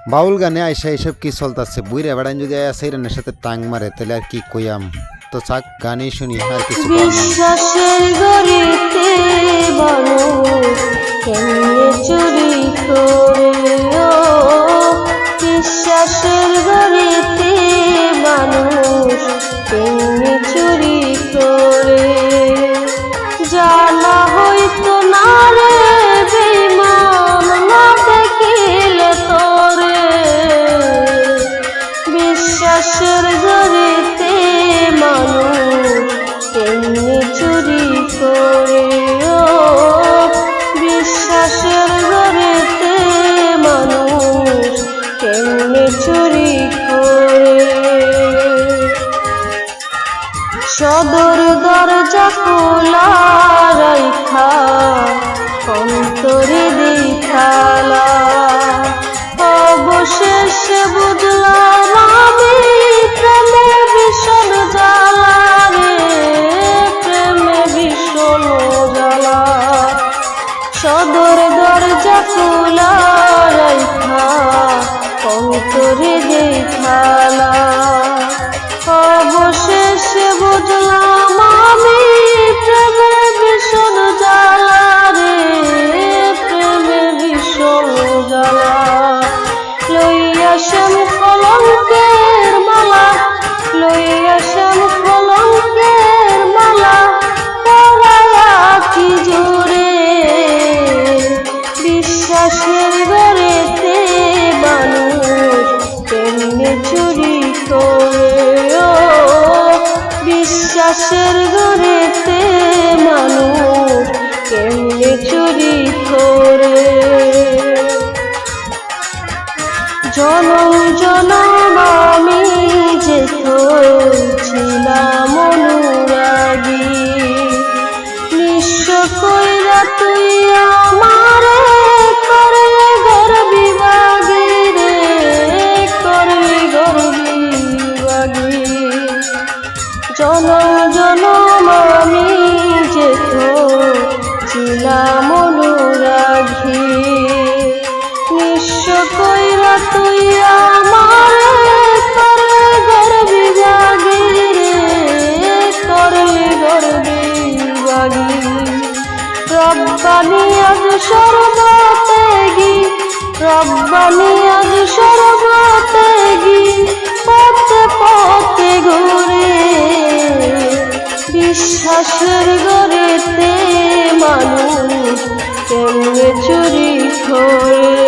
বাউল গানে আইসা এসব কি চলতেছে বুইরা বেড়ান যদি সেইরানের সাথে টাং মারে তাহলে আর কি কইয়াম। তো চাক গানই শুনি আর কিছু বিশ্বাসের গরিতে মানুষ কেমনে চুরি করে বিশ্বাসের গরিতে মানুষ কেমনে চুরি করে জানা হইতো না রে বেঈমান না দেখিলে তোরে বিশ্বাসের গরিতে মানুষ কেমনে চুরি করে বিশ্বাসের গরিতে মানুষ কেমনে চুরি করে সদর দরজা খোলা রাইখা অন্তরে দেখালা অবশেষে বুঝলাম আমি প্রেমে ভীষণ জ্বালা রে প্রেমে ভীষণ জ্বালা সদর দরজা খোলা রাইখা অন্তরে দেখালা অবশেষে বুঝলাম আমি প্রেমে ভীষণ জ্বালা রে প্রেমে ভীষণ জ্বালা লইয়া শ্যাম কলঙ্কের মালা লইয়া শ্যাম কলঙ্কের মালা পরায়া কি জোরে বিশ্বাসের ঘরেতে মানুষ কেমনে চুরি করে বিশ্বাসের ঘরেতে মানুষ কেমনে চুরি করে জনম জনম আমি যে ছিলাম অনুরাগী নিঃস্ব কইরা তুই আমারে করলে গর্বি বাগি রে করলে গর্বি বাগি জনম জনম আমি যে ছিলাম অনুরাগী নিঃস্ব কইরা তুই আমারে করলে গর্বি বাগি রে করলে গর্বি বাগি রব্বানি আজ সর্বত্যাগী রব্বানি আজ সর্বত্যাগী পথে পথে ঘুরে বিশ্বাসের ঘরেতে মানুষ কেমনে চুরি করে